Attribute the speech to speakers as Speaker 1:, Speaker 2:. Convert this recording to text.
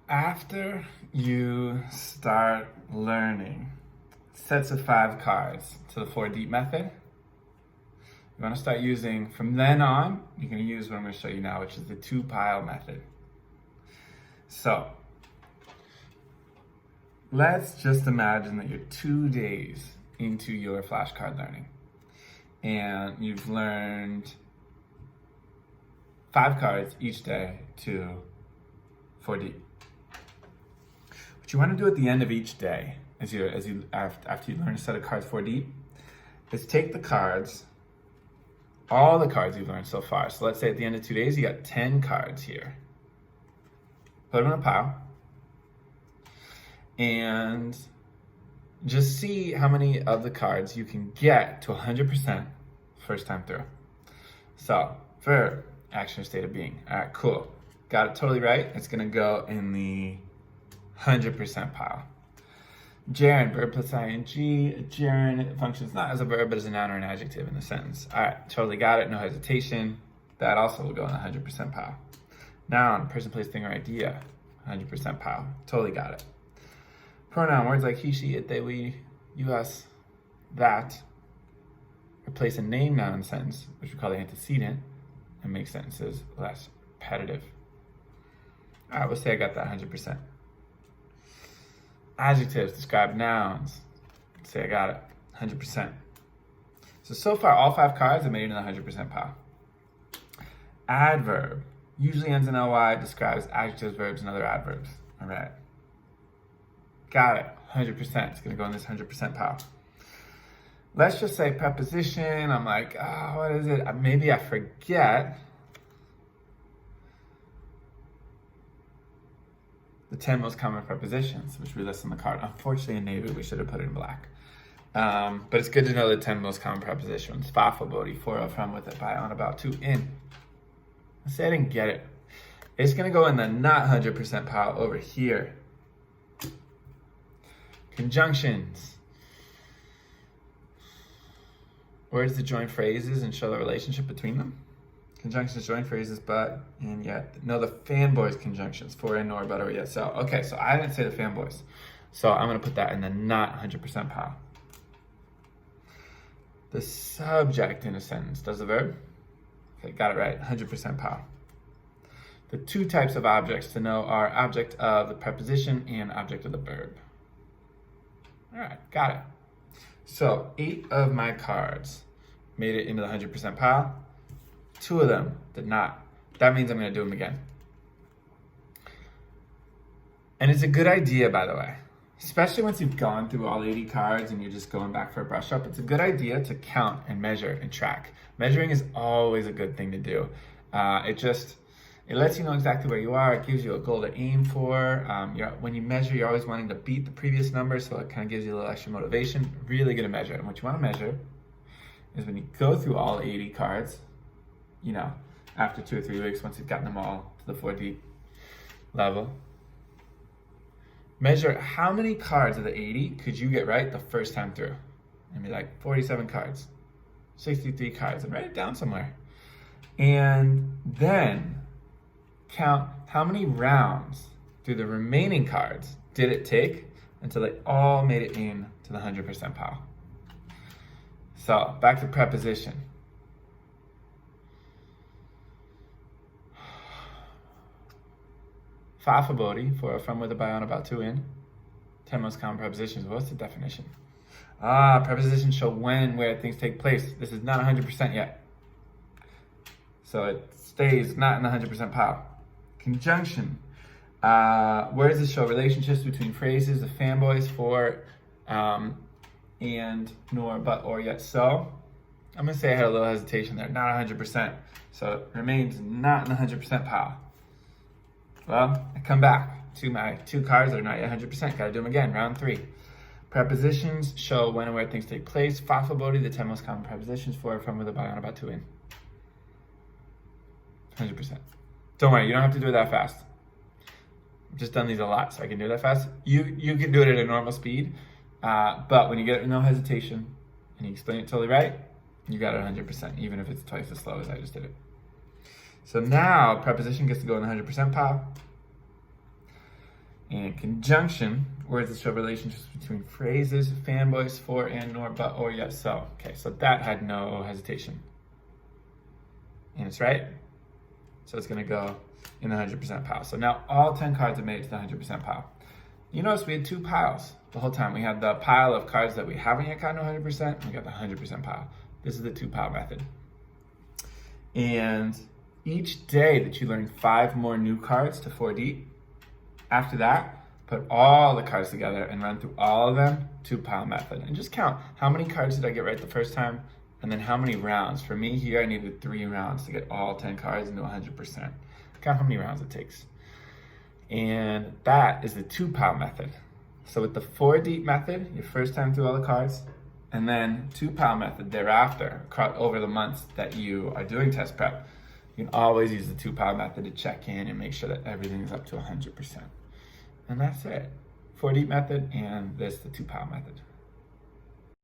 Speaker 1: After you start learning sets of 5 cards to the 4 deep method, you want to start using, from then on, you're going to use what I'm going to show you now, which is the 2-pile method. So, let's just imagine that you're 2 days into your flashcard learning and you've learned 5 cards each day to 4 deep. What you want to do at the end of each day, after you learn a set of cards 4 deep, is take the cards, all the cards you've learned so far. So let's say at the end of 2 days, you got 10 cards here. Put them in a pile. And just see how many of the cards you can get to 100% first time through. So, verb, action or state of being. All right, cool. Got it totally right. It's gonna go in the 100% pile. Gerund, verb plus ing. Gerund functions not as a verb, but as a noun or an adjective in the sentence. All right, totally got it, no hesitation. That also will go in the 100% pile. Noun, person, place, thing, or idea, 100% pile. Totally got it. Pronoun, words like he, she, it, they, we, you, us, that, replace a name noun sentence, which we call the antecedent, and make sentences less repetitive. All right, we'll say I got that 100%. Adjectives describe nouns. Say I got it, 100%. So far, all 5 cards have made it in the 100% pile. Adverb usually ends in ly, describes adjectives, verbs, and other adverbs. All right. Got it, 100%. It's gonna go in this 100% pile. Let's just say preposition. I'm like, what is it? Maybe I forget the 10 most common prepositions, which we list on the card. Unfortunately, in Navy, we should have put it in black. But it's good to know the 10 most common prepositions. Fa, body, for, of, from, with, it, by, on, about, to, in. Let's say I didn't get it. It's gonna go in the not 100% pile over here. Conjunctions. Words that join phrases and show the relationship between them. Conjunctions join phrases, but, and yet. No, the fanboys conjunctions, for, and, nor, but, or, yet, so. Okay, so I didn't say the fanboys. So I'm gonna put that in the not 100% pile. The subject in a sentence does the verb. Okay, got it right, 100% pile. The 2 types of objects to know are object of the preposition and object of the verb. All right, got it. So 8 of my cards made it into the 100% pile. 2 of them did not. That means I'm gonna do them again. And it's a good idea, by the way, especially once you've gone through all 80 cards and you're just going back for a brush up, it's a good idea to count and measure and track. Measuring is always a good thing to do. It lets you know exactly where you are. It gives you a goal to aim for. When you measure, you're always wanting to beat the previous number, so it kind of gives you a little extra motivation. Really good to measure. And what you want to measure is when you go through all 80 cards, after 2 or 3 weeks, once you've gotten them all to the 4 deep level, measure how many cards of the 80 could you get right the first time through. And be like 47 cards, 63 cards, and write it down somewhere. And then count how many rounds through the remaining cards did it take until they all made it in to the 100% pile. So back to preposition. Fa, body, for, from, with, by, on, about, to, in. 10 most common prepositions. What's the definition? Prepositions show when and where things take place. This is not 100% yet. So it stays not in the 100% pile. Conjunction. Words that show relationships between phrases, the fanboys, for, and, nor, but, or, yet, so. I'm gonna say I had a little hesitation there, not 100%. So it remains not in the 100% pile. Well, I come back to my 2 cards that are not yet 100%. Gotta do them again, round 3. Prepositions show when and where things take place. Fa, body, the 10 most common prepositions, for, from, with, by, on, about, to, in. 100%. Don't worry, you don't have to do it that fast. I've just done these a lot, so I can do it that fast. You can do it at a normal speed, but when you get it with no hesitation and you explain it totally right, you got it 100%, even if it's twice as slow as I just did it. So now preposition gets to go in the 100% pile. And conjunction, words that show relationships between phrases, fanboys, for, and, nor, but, or, yet, so. Okay, so that had no hesitation. And it's right. So it's going to go in the 100% pile. So now all 10 cards have made it to the 100% pile. You notice we had two piles the whole time. We had the pile of cards that we haven't yet gotten to 100%, and we got the 100% pile. This is the 2-pile method. And each day that you learn 5 more new cards to 4 deep, after that, put all the cards together and run through all of them, 2-pile method. And just count, how many cards did I get right the first time? And then how many rounds? For me here, I needed 3 rounds to get all 10 cards into 100%. Count how many rounds it takes. And that is the 2-pile method. So with the 4 deep method, your first time through all the cards, and then 2-pile method thereafter, over the months that you are doing test prep, you can always use the 2-pile method to check in and make sure that everything is up to 100%. And that's it. 4 deep method and this the 2-pile method.